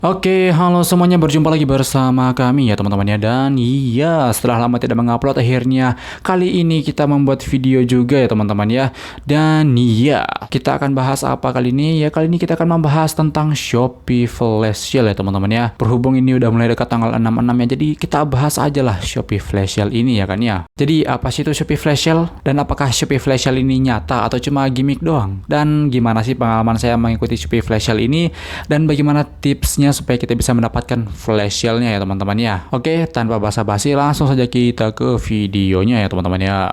Oke, halo semuanya, berjumpa lagi bersama kami ya teman-teman ya. Dan iya, setelah lama tidak mengupload, akhirnya kali ini kita membuat video juga ya teman-teman ya. Dan iya, kita akan bahas apa kali ini? Ya kali ini kita akan membahas tentang Shopee Flash Sale ya teman-teman ya. Berhubung ini udah mulai dekat tanggal 6/6 ya, jadi kita bahas aja lah Shopee Flash Sale ini ya kan ya. Jadi apa sih itu Shopee Flash Sale? Dan apakah Shopee Flash Sale ini nyata atau cuma gimmick doang? Dan gimana sih pengalaman saya mengikuti Shopee Flash Sale ini? Dan bagaimana tipsnya supaya kita bisa mendapatkan flash sale-nya ya teman-teman ya. Oke, tanpa basa-basi langsung saja kita ke videonya ya teman-teman ya.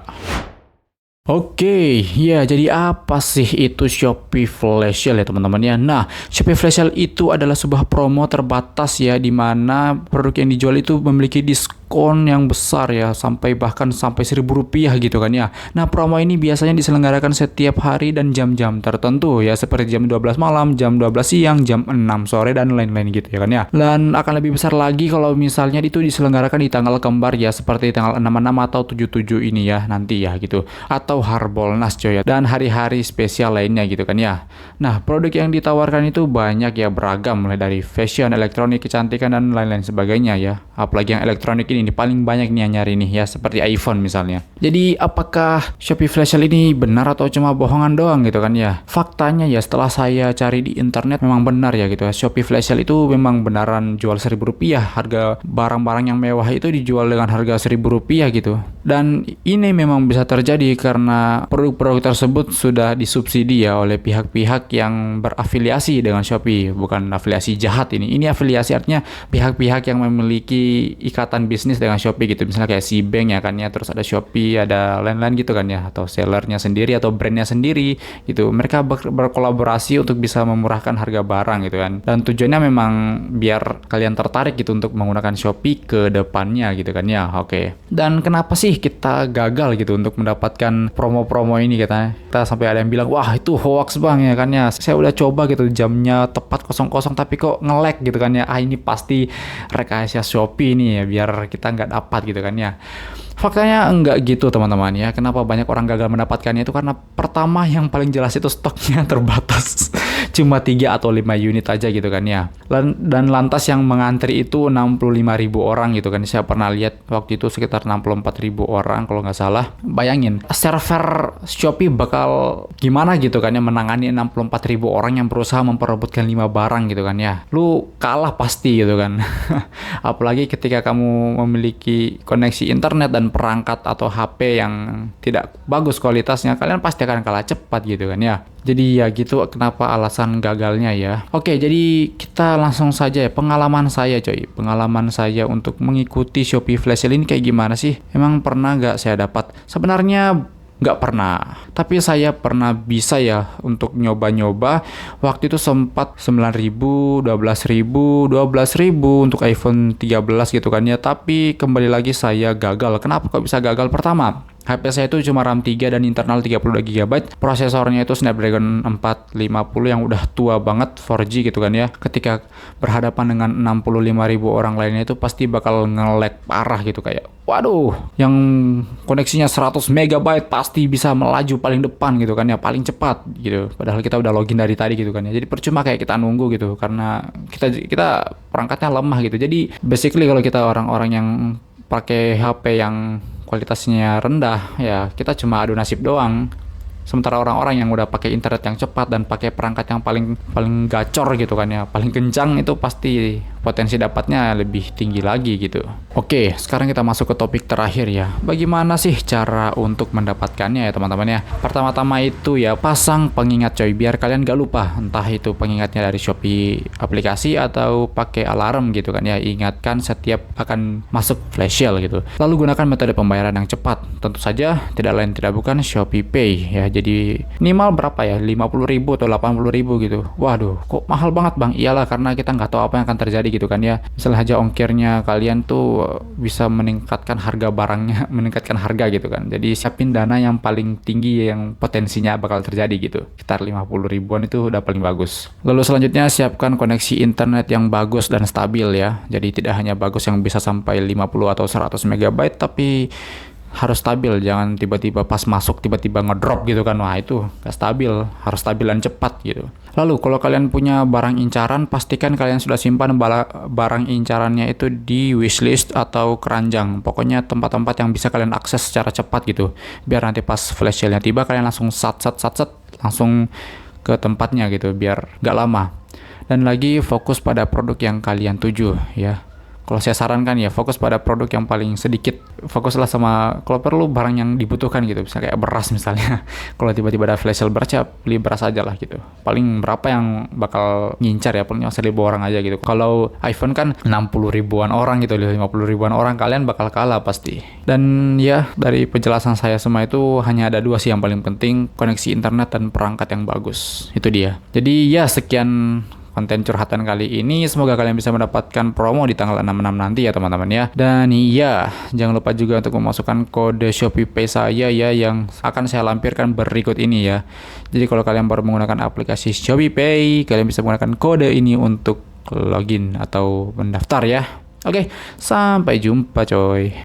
Oke, ya jadi apa sih itu Shopee Flash Sale ya teman-teman ya? Nah, Shopee Flash Sale itu adalah sebuah promo terbatas ya, di mana produk yang dijual itu memiliki diskon yang besar ya, bahkan sampai Rp1.000 gitu kan ya. Nah, promo ini biasanya diselenggarakan setiap hari dan jam-jam tertentu ya, seperti jam 12 malam, jam 12 siang, jam 6 sore dan lain-lain gitu ya kan ya. Dan akan lebih besar lagi kalau misalnya itu diselenggarakan di tanggal kembar ya, seperti tanggal 66 atau 77 ini ya nanti ya gitu. Atau Harbolnas coy ya, dan hari-hari spesial lainnya gitu kan ya. Nah, produk yang ditawarkan itu banyak ya, beragam, mulai dari fashion, elektronik, kecantikan dan lain-lain sebagainya ya. Apalagi yang elektronik ini paling banyak nih yang nyari nih ya, seperti iPhone misalnya. Jadi apakah Shopee Flash Sale ini benar atau cuma bohongan doang gitu kan ya? Faktanya ya, setelah saya cari di internet memang benar ya gitu ya. Shopee Flash Sale itu memang benaran jual Rp1.000, harga barang-barang yang mewah itu dijual dengan harga Rp1.000 gitu. Dan ini memang bisa terjadi karena produk-produk tersebut sudah disubsidi ya oleh pihak-pihak yang berafiliasi dengan Shopee. Bukan afiliasi jahat ini. Ini afiliasi artinya pihak-pihak yang memiliki ikatan bisnis dengan Shopee gitu. Misalnya kayak Cbank ya kan ya, terus ada Shopee, ada lain-lain gitu kan ya, atau sellernya sendiri atau brandnya sendiri gitu. Mereka berkolaborasi untuk bisa memurahkan harga barang gitu kan. Dan tujuannya memang biar kalian tertarik gitu untuk menggunakan Shopee ke depannya gitu kan ya. Oke. Dan kenapa sih kita gagal gitu untuk mendapatkan promo-promo ini kita sampai ada yang bilang, wah itu hoax bang ya kan ya, saya udah coba gitu jamnya tepat kosong-kosong tapi kok nge-lag gitu kan ya, ini pasti rekayasa Shopee nih ya biar kita nggak dapat gitu kan ya. Faktanya enggak gitu teman-teman ya. Kenapa banyak orang gagal mendapatkannya itu karena pertama yang paling jelas itu stoknya terbatas. Cuma 3 atau 5 unit aja gitu kan ya. Dan lantas yang mengantri itu 65.000 orang gitu kan. Saya pernah lihat waktu itu sekitar 64.000 orang kalau nggak salah. Bayangin, server Shopee bakal gimana gitu kan ya menangani 64.000 orang yang berusaha memperebutkan 5 barang gitu kan ya. Lu kalah pasti gitu kan. Apalagi ketika kamu memiliki koneksi internet dan perangkat atau HP yang tidak bagus kualitasnya, kalian pasti akan kalah cepat gitu kan ya. Jadi ya gitu kenapa alasan gagalnya ya. Oke, jadi kita langsung saja ya, pengalaman saya coy. Pengalaman saya untuk mengikuti Shopee Flash Sale ini kayak gimana sih? Emang pernah nggak saya dapat? Sebenarnya nggak pernah, tapi saya pernah bisa ya untuk nyoba-nyoba. Waktu itu sempat 9.000, 12.000 untuk iPhone 13 gitu kan ya. Tapi kembali lagi saya gagal. Kenapa kok bisa gagal? Pertama, HP saya itu cuma RAM 3 dan internal 32 GB. Prosesornya itu Snapdragon 450 yang udah tua banget, 4G gitu kan ya. Ketika berhadapan dengan 65.000 orang lainnya itu pasti bakal nge-lag parah gitu, kayak waduh, yang koneksinya 100 MB pasti bisa melaju paling depan gitu kan ya, paling cepat gitu. Padahal kita udah login dari tadi gitu kan ya. Jadi percuma kayak kita nunggu gitu karena kita perangkatnya lemah gitu. Jadi basically kalau kita orang-orang yang pakai HP yang kualitasnya rendah ya, kita cuma adu nasib doang. Sementara orang-orang yang udah pakai internet yang cepat dan pakai perangkat yang paling gacor gitu kan ya, paling kencang, itu pasti potensi dapatnya lebih tinggi lagi gitu. Oke, sekarang kita masuk ke topik terakhir ya. Bagaimana sih cara untuk mendapatkannya ya teman-teman ya? Pertama-tama itu ya pasang pengingat coy, biar kalian gak lupa. Entah itu pengingatnya dari Shopee aplikasi atau pakai alarm gitu kan ya, ingatkan setiap akan masuk flash sale gitu. Lalu gunakan metode pembayaran yang cepat. Tentu saja tidak lain tidak bukan Shopee Pay ya. Jadi minimal berapa ya, 50.000 atau 80.000 gitu. Waduh, kok mahal banget bang? Iyalah, karena kita nggak tahu apa yang akan terjadi gitu kan ya. Misalnya aja ongkirnya kalian tuh bisa meningkatkan harga barangnya, meningkatkan harga gitu kan. Jadi siapin dana yang paling tinggi yang potensinya bakal terjadi gitu. Sekitar 50.000-an itu udah paling bagus. Lalu selanjutnya siapkan koneksi internet yang bagus dan stabil ya. Jadi tidak hanya bagus yang bisa sampai 50 atau 100 MB, tapi harus stabil, jangan tiba-tiba pas masuk tiba-tiba ngedrop gitu kan. Wah, itu gak stabil, harus stabil dan cepat gitu. Lalu kalau kalian punya barang incaran, pastikan kalian sudah simpan barang incarannya itu di wishlist atau keranjang. Pokoknya tempat-tempat yang bisa kalian akses secara cepat gitu. Biar nanti pas flash sale-nya tiba kalian langsung sat langsung ke tempatnya gitu, biar gak lama. Dan lagi fokus pada produk yang kalian tuju ya. Kalau saya sarankan ya fokus pada produk yang paling sedikit. Fokuslah sama kalau perlu barang yang dibutuhkan gitu. Bisa kayak beras misalnya. Kalau tiba-tiba ada flash sale beras ya beli beras aja lah gitu. Paling berapa yang bakal ngincar ya, paling 1.000 orang aja gitu. Kalau iPhone kan 60 ribuan orang gitu, 50 ribuan orang, kalian bakal kalah pasti. Dan ya dari penjelasan saya semua itu hanya ada 2 sih yang paling penting, koneksi internet dan perangkat yang bagus. Itu dia. Jadi ya sekian konten curhatan kali ini, semoga kalian bisa mendapatkan promo di tanggal 6/6 nanti ya teman-teman ya. Dan iya, jangan lupa juga untuk memasukkan kode ShopeePay saya ya yang akan saya lampirkan berikut ini ya. Jadi kalau kalian baru menggunakan aplikasi ShopeePay, kalian bisa menggunakan kode ini untuk login atau mendaftar ya. Oke, sampai jumpa coy.